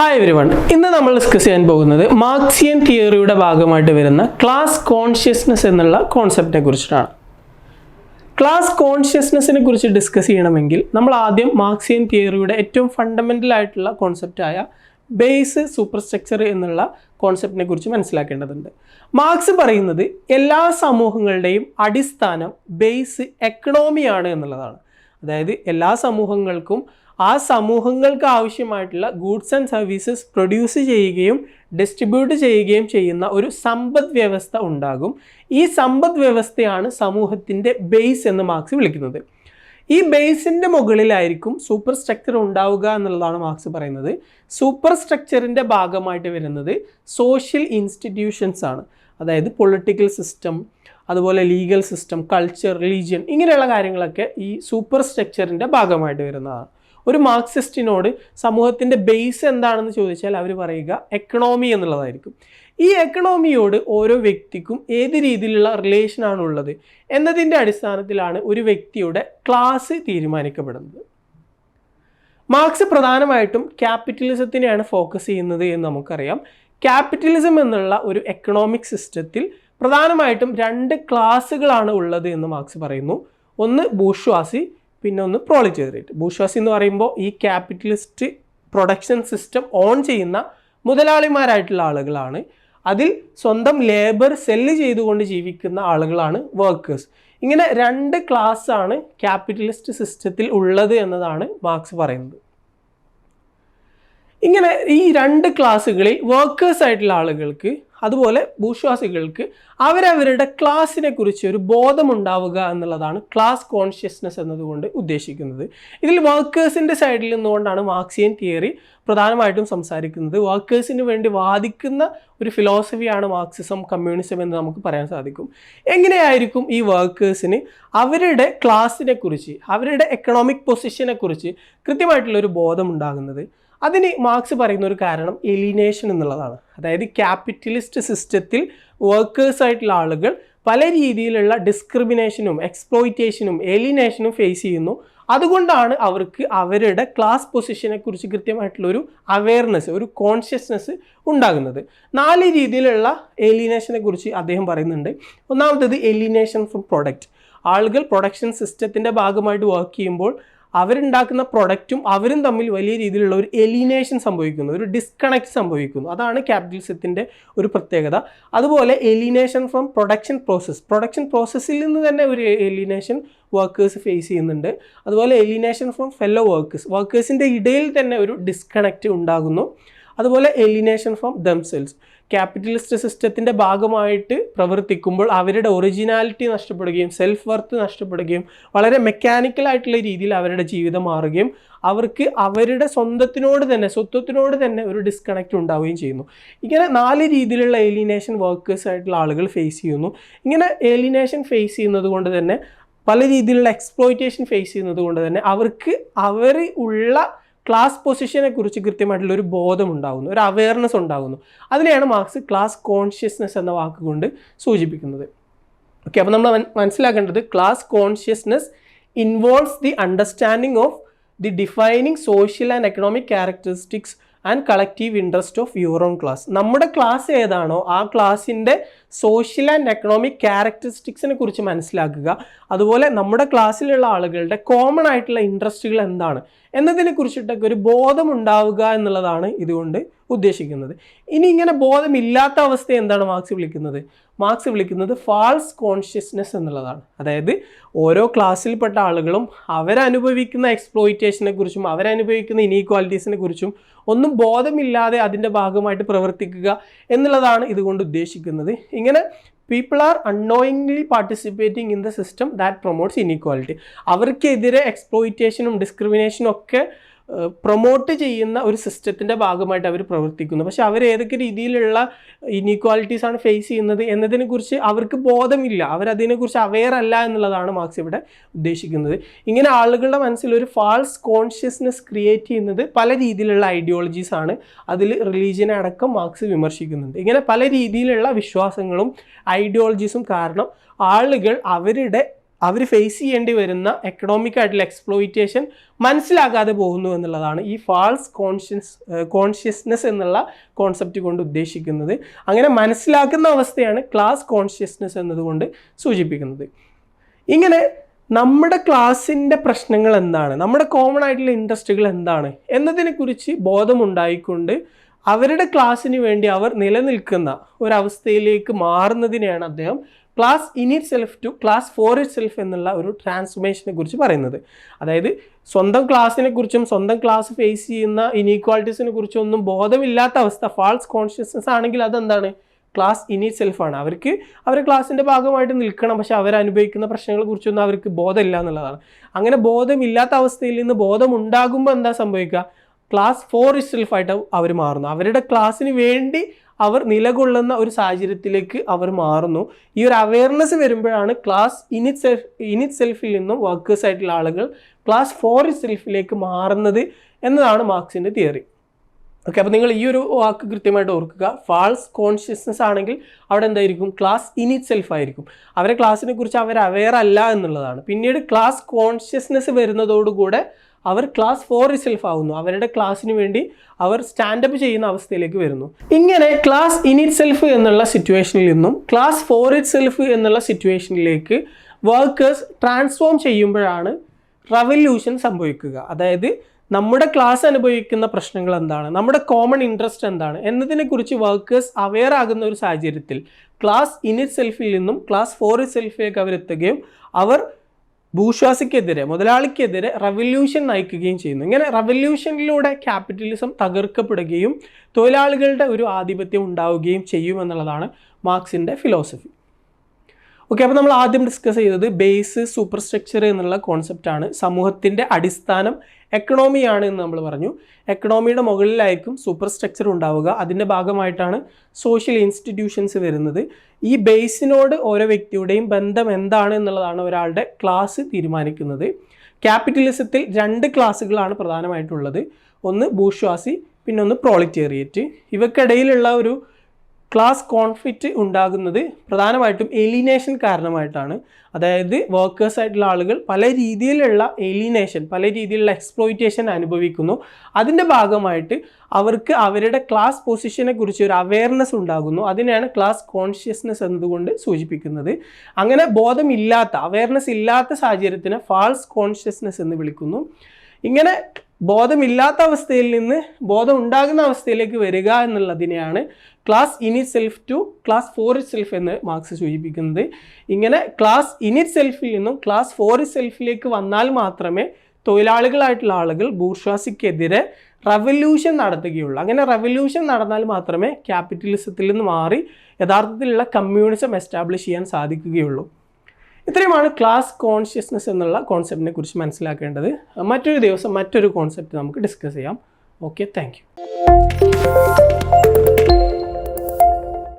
Hi everyone, ഇന്ന് നമ്മൾ discuss ചെയ്യാൻ പോകുന്നത് മാർക്സിയൻ തിയറിയുടെ ഭാഗമായിട്ട് വരുന്ന ക്ലാസ് കോൺഷ്യസ്നെസ് എന്നുള്ള കോൺസെപ്റ്റിനെ കുറിച്ചിട്ടാണ്. ക്ലാസ് കോൺഷ്യസ്നെസ്സിനെ കുറിച്ച് ഡിസ്കസ് ചെയ്യണമെങ്കിൽ നമ്മൾ ആദ്യം മാർക്സിയൻ തിയറിയുടെ ഏറ്റവും ഫണ്ടമെൻ്റൽ ആയിട്ടുള്ള കോൺസെപ്റ്റായ ബേസ് സൂപ്പർ സ്ട്രക്ചർ എന്നുള്ള കോൺസെപ്റ്റിനെ കുറിച്ച് മനസ്സിലാക്കേണ്ടതുണ്ട്. മാർക്സ് പറയുന്നത് എല്ലാ സമൂഹങ്ങളുടെയും അടിസ്ഥാനം ബേസ് എക്കണോമിയാണ് എന്നുള്ളതാണ്. അതായത് എല്ലാ സമൂഹങ്ങൾക്കും ആ സമൂഹങ്ങൾക്ക് ആവശ്യമായിട്ടുള്ള ഗൂഡ്സ് ആൻഡ് സർവീസസ് പ്രൊഡ്യൂസ് ചെയ്യുകയും ഡിസ്ട്രിബ്യൂട്ട് ചെയ്യുകയും ചെയ്യുന്ന ഒരു സമ്പദ് വ്യവസ്ഥ ഉണ്ടാകും. ഈ സമ്പദ് വ്യവസ്ഥയാണ് സമൂഹത്തിൻ്റെ ബേസ് എന്ന് മാർക്സ് വിളിക്കുന്നത്. ഈ ബേസിൻ്റെ മുകളിലായിരിക്കും സൂപ്പർ സ്ട്രക്ചർ ഉണ്ടാവുക എന്നുള്ളതാണ് മാർക്സ് പറയുന്നത്. സൂപ്പർ സ്ട്രക്ചറിൻ്റെ ഭാഗമായിട്ട് വരുന്നത് സോഷ്യൽ ഇൻസ്റ്റിറ്റ്യൂഷൻസ് ആണ്. അതായത് പൊളിറ്റിക്കൽ സിസ്റ്റം, അതുപോലെ ലീഗൽ സിസ്റ്റം, കൾച്ചർ, റിലീജിയൻ, ഇങ്ങനെയുള്ള കാര്യങ്ങളൊക്കെ ഈ സൂപ്പർ സ്ട്രക്ചറിൻ്റെ ഭാഗമായിട്ട് വരുന്നതാണ്. ഒരു മാർക്സിസ്റ്റിനോട് സമൂഹത്തിൻ്റെ ബേസ് എന്താണെന്ന് ചോദിച്ചാൽ അവർ പറയുക എക്കണോമി എന്നുള്ളതായിരിക്കും. ഈ എക്കണോമിയോട് ഓരോ വ്യക്തിക്കും ഏത് രീതിയിലുള്ള റിലേഷനാണുള്ളത് എന്നതിൻ്റെ അടിസ്ഥാനത്തിലാണ് ഒരു വ്യക്തിയുടെ ക്ലാസ് തീരുമാനിക്കപ്പെടുന്നത്. മാർക്സ് പ്രധാനമായിട്ടും ക്യാപിറ്റലിസത്തിനെയാണ് ഫോക്കസ് ചെയ്യുന്നത് എന്ന് നമുക്കറിയാം. ക്യാപിറ്റലിസം എന്നുള്ള ഒരു എക്കണോമിക് സിസ്റ്റത്തിൽ പ്രധാനമായിട്ടും രണ്ട് ക്ലാസ്സുകളാണ് ഉള്ളത് എന്ന് മാർക്സ് പറയുന്നു. ഒന്ന് ബൂർഷ്വാസി, പിന്നെ ഒന്ന് പ്രോളിറ്റേറിയറ്റ്. ബൂർഷ്വാസി എന്ന് പറയുമ്പോൾ ഈ ക്യാപിറ്റലിസ്റ്റ് പ്രൊഡക്ഷൻ സിസ്റ്റം ഓൺ ചെയ്യുന്ന മുതലാളിമാരായിട്ടുള്ള ആളുകളാണ്. അതിൽ സ്വന്തം ലേബർ സെല്ല് ചെയ്തുകൊണ്ട് ജീവിക്കുന്ന ആളുകളാണ് വർക്കേഴ്സ്. ഇങ്ങനെ രണ്ട് ക്ലാസ്സാണ് ക്യാപിറ്റലിസ്റ്റ് സിസ്റ്റത്തിൽ ഉള്ളത് എന്നതാണ് മാർക്സ് പറയുന്നത്. ഇങ്ങനെ ഈ രണ്ട് ക്ലാസ്സുകളിൽ വർക്കേഴ്സ് ആയിട്ടുള്ള ആളുകൾക്ക് അതുപോലെ ബൂർഷ്വാസികൾക്ക് അവരവരുടെ ക്ലാസ്സിനെ കുറിച്ച് ഒരു ബോധമുണ്ടാവുക എന്നുള്ളതാണ് ക്ലാസ് കോൺഷ്യസ്നെസ് എന്നതുകൊണ്ട് ഉദ്ദേശിക്കുന്നത്. ഇതിൽ വർക്കേഴ്സിൻ്റെ സൈഡിൽ നിന്നുകൊണ്ടാണ് മാർക്സിയൻ തിയറി പ്രധാനമായിട്ടും സംസാരിക്കുന്നത്. വർക്കേഴ്സിന് വേണ്ടി വാദിക്കുന്ന ഒരു ഫിലോസഫിയാണ് മാർക്സിസം, കമ്മ്യൂണിസം എന്ന് നമുക്ക് പറയാൻ സാധിക്കും. എങ്ങനെയായിരിക്കും ഈ വർക്കേഴ്സിന് അവരുടെ ക്ലാസ്സിനെ കുറിച്ച്, അവരുടെ എക്കണോമിക് പൊസിഷനെ കുറിച്ച് കൃത്യമായിട്ടുള്ളൊരു ബോധമുണ്ടാകുന്നത്? അതിന് മാർക്സ് പറയുന്ന ഒരു കാരണം എലിനേഷൻ എന്നുള്ളതാണ്. അതായത് ക്യാപിറ്റലിസ്റ്റ് സിസ്റ്റത്തിൽ വർക്കേഴ്സ് ആയിട്ടുള്ള ആളുകൾ പല രീതിയിലുള്ള ഡിസ്ക്രിമിനേഷനും എക്സ്പ്ലോയിറ്റേഷനും എലിനേഷനും ഫേസ് ചെയ്യുന്നു. അതുകൊണ്ടാണ് അവർക്ക് അവരുടെ ക്ലാസ് പൊസിഷനെ കുറിച്ച് കൃത്യമായിട്ടുള്ളൊരു അവെയർനെസ്, ഒരു കോൺഷ്യസ്നെസ് ഉണ്ടാകുന്നത്. 4 രീതിയിലുള്ള എലിനേഷനെ കുറിച്ച് അദ്ദേഹം പറയുന്നുണ്ട്. ഒന്നാമത്തേത് എലിനേഷൻ ഫ്രം പ്രൊഡക്റ്റ്. ആളുകൾ പ്രൊഡക്ഷൻ സിസ്റ്റത്തിൻ്റെ ഭാഗമായിട്ട് വർക്ക് ചെയ്യുമ്പോൾ അവരുണ്ടാക്കുന്ന പ്രൊഡക്റ്റും അവരും തമ്മിൽ വലിയ രീതിയിലുള്ള ഒരു എലിനേഷൻ സംഭവിക്കുന്നു, ഒരു ഡിസ്കണക്ട് സംഭവിക്കുന്നു. അതാണ് ക്യാപിറ്റലിസത്തിൻ്റെ ഒരു പ്രത്യേകത. അതുപോലെ എലിനേഷൻ ഫ്രം പ്രൊഡക്ഷൻ പ്രോസസ്സിൽ നിന്ന് തന്നെ ഒരു എലിനേഷൻ വർക്കേഴ്സ് ഫേസ് ചെയ്യുന്നുണ്ട്. അതുപോലെ എലിനേഷൻ ഫ്രം ഫെല്ലോ വർക്കേഴ്സിൻ്റെ ഇടയിൽ തന്നെ ഒരു ഡിസ്കണക്റ്റ് ഉണ്ടാകുന്നു. അതുപോലെ എലിനേഷൻ ഫ്രം ദംസെൽസ്. ക്യാപിറ്റലിസ്റ്റ് സിസ്റ്റത്തിൻ്റെ ഭാഗമായിട്ട് പ്രവർത്തിക്കുമ്പോൾ അവരുടെ ഒറിജിനാലിറ്റി നഷ്ടപ്പെടുകയും സെൽഫ് വർത്ത് നഷ്ടപ്പെടുകയും വളരെ മെക്കാനിക്കലായിട്ടുള്ള രീതിയിൽ അവരുടെ ജീവിതം മാറുകയും അവർക്ക് അവരുടെ സ്വത്വത്തിനോട് തന്നെ ഒരു ഡിസ്കണക്റ്റ് ഉണ്ടാവുകയും ചെയ്യുന്നു. ഇങ്ങനെ 4 രീതിയിലുള്ള എലിനേഷൻ വർക്കേഴ്സ് ആയിട്ടുള്ള ആളുകൾ ഫേസ് ചെയ്യുന്നു. ഇങ്ങനെ എലിനേഷൻ ഫേസ് ചെയ്യുന്നത് കൊണ്ട് തന്നെ, പല രീതിയിലുള്ള എക്സ്പ്ലോയിറ്റേഷൻ ഫേസ് ചെയ്യുന്നത് കൊണ്ട് തന്നെ അവർക്ക് അവർ ഉള്ള ക്ലാസ് പൊസിഷനെ കുറിച്ച് കൃത്യമായിട്ടുള്ള ഒരു ബോധം ഉണ്ടാകുന്നു, ഒരു അവെയർനെസ് ഉണ്ടാകുന്നു. അതിനെയാണ് മാർക്സ് ക്ലാസ് കോൺഷ്യസ്നെസ് എന്ന വാക്കുകൊണ്ട് സൂചിപ്പിക്കുന്നത്. ഓക്കെ, അപ്പോൾ നമ്മൾ മനസ്സിലാക്കേണ്ടത് class consciousness involves the understanding of the defining social and economic characteristics and collective interest of your own class. നമ്മുടെ ക്ലാസ് ഏതാണോ ആ ക്ലാസ്സിൻ്റെ സോഷ്യൽ ആൻഡ് എക്കണോമിക് ക്യാരക്ടറിസ്റ്റിക്സിനെ കുറിച്ച് മനസ്സിലാക്കുക. അതുപോലെ നമ്മുടെ ക്ലാസ്സിലുള്ള ആളുകളുടെ കോമൺ ആയിട്ടുള്ള ഇൻട്രസ്റ്റുകൾ എന്താണ് എന്നതിനെ കുറിച്ചിട്ടൊക്കെ ഒരു ബോധം ഉണ്ടാവുക എന്നുള്ളതാണ് ഇതുകൊണ്ട് ഉദ്ദേശിക്കുന്നത്. ഇനി ഇങ്ങനെ ബോധമില്ലാത്ത അവസ്ഥ എന്താണ് മാർക്സ് വിളിക്കുന്നത് ഫാൾസ് കോൺഷ്യസ്നെസ് എന്നുള്ളതാണ്. അതായത് ഓരോ ക്ലാസ്സിൽപ്പെട്ട ആളുകളും അവരനുഭവിക്കുന്ന എക്സ്പ്ലോയിറ്റേഷനെ കുറിച്ചും അവരനുഭവിക്കുന്ന ഇനീക്വാലിറ്റീസിനെ കുറിച്ചും ഒന്നും ബോധമില്ലാതെ അതിൻ്റെ ഭാഗമായിട്ട് പ്രവർത്തിക്കുക എന്നുള്ളതാണ് ഇതുകൊണ്ട് ഉദ്ദേശിക്കുന്നത്. ഇങ്ങനെ people are unknowingly participating in the system that promotes inequality. അവർക്കെതിരെ എക്സ്പ്ലോയിറ്റേഷനും ഡിസ്ക്രിമിനേഷനും ഒക്കെ പ്രൊമോട്ട് ചെയ്യുന്ന ഒരു സിസ്റ്റത്തിൻ്റെ ഭാഗമായിട്ട് അവർ പ്രവർത്തിക്കുന്നു. പക്ഷെ അവർ ഏതൊക്കെ രീതിയിലുള്ള ഇനീക്വാലിറ്റീസാണ് ഫേസ് ചെയ്യുന്നത് എന്നതിനെക്കുറിച്ച് അവർക്ക് ബോധമില്ല, അവരതിനെക്കുറിച്ച് അവെയർ അല്ല എന്നുള്ളതാണ് മാർക്സ് ഇവിടെ ഉദ്ദേശിക്കുന്നത്. ഇങ്ങനെ ആളുകളുടെ മനസ്സിൽ ഒരു ഫാൾസ് കോൺഷ്യസ്നെസ് ക്രിയേറ്റ് ചെയ്യുന്നത് പല രീതിയിലുള്ള ഐഡിയോളജീസാണ്. അതിൽ റിലീജിയനെ അടക്കം മാർക്സ് വിമർശിക്കുന്നുണ്ട്. ഇങ്ങനെ പല രീതിയിലുള്ള വിശ്വാസങ്ങളും ഐഡിയോളജീസും കാരണം ആളുകൾ അവരുടെ അവർ ഫേസ് ചെയ്യേണ്ടി വരുന്ന എക്കണോമിക് ആയിട്ടുള്ള എക്സ്പ്ലോയിറ്റേഷൻ മനസ്സിലാക്കാതെ പോകുന്നു എന്നുള്ളതാണ് ഈ ഫാൾസ് കോൺഷ്യസ്നെസ് എന്നുള്ള കോൺസെപ്റ്റ് കൊണ്ട് ഉദ്ദേശിക്കുന്നത്. അങ്ങനെ മനസ്സിലാക്കുന്ന അവസ്ഥയാണ് ക്ലാസ് കോൺഷ്യസ്നെസ് എന്നതുകൊണ്ട് സൂചിപ്പിക്കുന്നത്. ഇങ്ങനെ നമ്മുടെ ക്ലാസ്സിൻ്റെ പ്രശ്നങ്ങൾ എന്താണ്, നമ്മുടെ കോമൺ ആയിട്ടുള്ള ഇൻട്രസ്റ്റുകൾ എന്താണ് എന്നതിനെക്കുറിച്ച് ബോധമുണ്ടായിക്കൊണ്ട് അവരുടെ ക്ലാസ്സിന് വേണ്ടി അവർ നിലനിൽക്കുന്ന ഒരവസ്ഥയിലേക്ക് മാറുന്നതിനെയാണ് അദ്ദേഹം class in itself to class for itself എന്നുള്ള ഒരു ട്രാൻസ്ഫോർമേഷനെ കുറിച്ച് പറയുന്നത്. അതായത് സ്വന്തം ക്ലാസ്സിനെ കുറിച്ചും സ്വന്തം ക്ലാസ് ഫേസ് ചെയ്യുന്ന ഇനീക്വാളിറ്റീസിനെ കുറിച്ചും ഒന്നും ബോധമില്ലാത്ത അവസ്ഥ, ഫാൾസ് കോൺഷ്യസ്നെസ് ആണെങ്കിൽ അതെന്താണ്, ക്ലാസ് ഇൻ ഇറ്റ് സെൽഫാണ്. അവർക്ക് അവരുടെ ക്ലാസ്സിൻ്റെ ഭാഗമായിട്ട് നിൽക്കണം, പക്ഷെ അവരനുഭവിക്കുന്ന പ്രശ്നങ്ങളെ കുറിച്ചൊന്നും അവർക്ക് ബോധമില്ല എന്നുള്ളതാണ്. അങ്ങനെ ബോധമില്ലാത്ത അവസ്ഥയിൽ നിന്ന് ബോധമുണ്ടാകുമ്പോൾ എന്താ സംഭവിക്കുക, ക്ലാസ് ഫോർ ഇറ്റ് സെൽഫായിട്ട് അവർ മാറുന്നു. അവരുടെ ക്ലാസ്സിന് വേണ്ടി അവർ നിലകൊള്ളുന്ന ഒരു സാഹചര്യത്തിലേക്ക് അവർ മാറുന്നു. ഈ ഒരു അവയർനെസ് വരുമ്പോഴാണ് ക്ലാസ് ഇൻ ഇറ്റ് സെൽഫിൽ നിന്നും വർക്കേഴ്സ് ആയിട്ടുള്ള ആളുകൾ ക്ലാസ് ഫോർ ഇറ്റ് സെൽഫിലേക്ക് മാറുന്നത് എന്നതാണ് മാർക്സിൻ്റെ തിയറി. ഓക്കെ, അപ്പോൾ നിങ്ങൾ ഈ ഒരു വാക്ക് കൃത്യമായിട്ട് ഓർക്കുക. ഫാൾസ് കോൺഷ്യസ്നെസ് ആണെങ്കിൽ അവിടെ എന്തായിരിക്കും, ക്ലാസ് ഇൻ ഇറ്റ് സെൽഫ് ആയിരിക്കും. അവരെ ക്ലാസ്സിനെ കുറിച്ച് അവർ അവെയർ അല്ല എന്നുള്ളതാണ്. പിന്നീട് ക്ലാസ് കോൺഷ്യസ്നെസ് വരുന്നതോടുകൂടെ അവർ ക്ലാസ് ഫോർ ഇറ്റ് സെൽഫ് ആവുന്നു. അവരുടെ ക്ലാസ്സിന് വേണ്ടി അവർ സ്റ്റാൻഡപ്പ് ചെയ്യുന്ന അവസ്ഥയിലേക്ക് വരുന്നു. ഇങ്ങനെ ക്ലാസ് ഇൻ ഇറ്റ് സെൽഫ് എന്നുള്ള സിറ്റുവേഷനിൽ നിന്നും ക്ലാസ് ഫോർ ഇറ്റ് സെൽഫ് എന്നുള്ള സിറ്റുവേഷനിലേക്ക് വർക്കേഴ്സ് ട്രാൻസ്ഫോം ചെയ്യുമ്പോഴാണ് റവല്യൂഷൻ സംഭവിക്കുക. അതായത് നമ്മുടെ ക്ലാസ് അനുഭവിക്കുന്ന പ്രശ്നങ്ങൾ എന്താണ്, നമ്മുടെ കോമൺ ഇൻട്രസ്റ്റ് എന്താണ് എന്നതിനെക്കുറിച്ച് വർക്കേഴ്സ് അവെയർ ആകുന്ന ഒരു സാഹചര്യത്തിൽ ക്ലാസ് ഇൻ ഇറ്റ് സെൽഫിൽ നിന്നും ക്ലാസ് ഫോർ ഇറ്റ് സെൽഫിലേക്ക് അവരെത്തുകയും അവർ ബൂർഷ്വാസിക്കെതിരെ, മുതലാളിക്കെതിരെ റവല്യൂഷൻ നയിക്കുകയും ചെയ്യുന്നു. ഇങ്ങനെ റവല്യൂഷനിലൂടെ ക്യാപിറ്റലിസം തകർക്കപ്പെടുകയും തൊഴിലാളികളുടെ ഒരു ആധിപത്യം ഉണ്ടാവുകയും ചെയ്യുമെന്നുള്ളതാണ് മാർക്സിൻ്റെ ഫിലോസഫി. ഓക്കെ, അപ്പോൾ നമ്മൾ ആദ്യം ഡിസ്കസ് ചെയ്തത് ബേസ്, സൂപ്പർ സ്ട്രക്ചർ എന്നുള്ള കോൺസെപ്റ്റാണ്. സമൂഹത്തിൻ്റെ അടിസ്ഥാനം എക്കണോമിയാണ് എന്ന് നമ്മൾ പറഞ്ഞു. എക്കണോമിയുടെ മുകളിലായിരിക്കും സൂപ്പർ സ്ട്രക്ചർ ഉണ്ടാവുക. അതിൻ്റെ ഭാഗമായിട്ടാണ് സോഷ്യൽ ഇൻസ്റ്റിറ്റ്യൂഷൻസ് വരുന്നത്. ഈ ബേസിനോട് ഓരോ വ്യക്തിയുടെയും ബന്ധം എന്താണ് എന്നുള്ളതാണ് ഒരാളുടെ ക്ലാസ് തീരുമാനിക്കുന്നത്. ക്യാപിറ്റലിസത്തിൽ 2 ക്ലാസ്സുകളാണ് പ്രധാനമായിട്ടുള്ളത്. ഒന്ന് ബൂർഷ്വാസി, പിന്നെ ഒന്ന് പ്രോളിറ്റേറിയറ്റ്. ഇവക്കിടയിലുള്ള ഒരു ക്ലാസ് കോൺഫ്ലിക്റ്റ് ഉണ്ടാകുന്നത് പ്രധാനമായിട്ടും എലിനേഷൻ കാരണമായിട്ടാണ്. അതായത് വർക്കേഴ്സ് ആയിട്ടുള്ള ആളുകൾ പല രീതിയിലുള്ള എലിനേഷൻ, പല രീതിയിലുള്ള എക്സ്പ്ലോയിറ്റേഷൻ അനുഭവിക്കുന്നു. അതിൻ്റെ ഭാഗമായിട്ട് അവർക്ക് അവരുടെ ക്ലാസ് പൊസിഷനെ കുറിച്ച് ഒരു അവെയർനെസ് ഉണ്ടാകുന്നു. അതിനെയാണ് ക്ലാസ് കോൺഷ്യസ്നെസ് എന്നതുകൊണ്ട് സൂചിപ്പിക്കുന്നത്. അങ്ങനെ ബോധമില്ലാത്ത, അവെയർനെസ് ഇല്ലാത്ത സാഹചര്യത്തിന് ഫാൾസ് കോൺഷ്യസ്നെസ് എന്ന് വിളിക്കുന്നു. ഇങ്ങനെ ബോധമില്ലാത്ത അവസ്ഥയിൽ നിന്ന് ബോധം ഉണ്ടാകുന്ന അവസ്ഥയിലേക്ക് വരിക എന്നുള്ളതിനെയാണ് class in itself to class for itself എന്ന് മാർക്സ് സൂചിപ്പിക്കുന്നത്. ഇങ്ങനെ ക്ലാസ് ഇൻ ഇറ്റ് സെൽഫിൽ നിന്നും ക്ലാസ് ഫോർ ഇറ്റ് സെൽഫിലേക്ക് വന്നാൽ മാത്രമേ തൊഴിലാളികളായിട്ടുള്ള ആളുകൾ ബൂർഷ്വാസിക്കെതിരെ റവല്യൂഷൻ നടത്തുകയുള്ളൂ. അങ്ങനെ റവല്യൂഷൻ നടന്നാൽ മാത്രമേ ക്യാപിറ്റലിസത്തിൽ നിന്ന് മാറി യഥാർത്ഥത്തിലുള്ള കമ്മ്യൂണിസം എസ്റ്റാബ്ലിഷ് ചെയ്യാൻ സാധിക്കുകയുള്ളൂ. ഇത്രയുമാണ് ക്ലാസ് കോൺഷ്യസ്നെസ് എന്നുള്ള കോൺസെപ്റ്റിനെ കുറിച്ച് മനസ്സിലാക്കേണ്ടത്. മറ്റൊരു ദിവസം മറ്റൊരു കോൺസെപ്റ്റ് നമുക്ക് ഡിസ്കസ് ചെയ്യാം. Okay, thank you.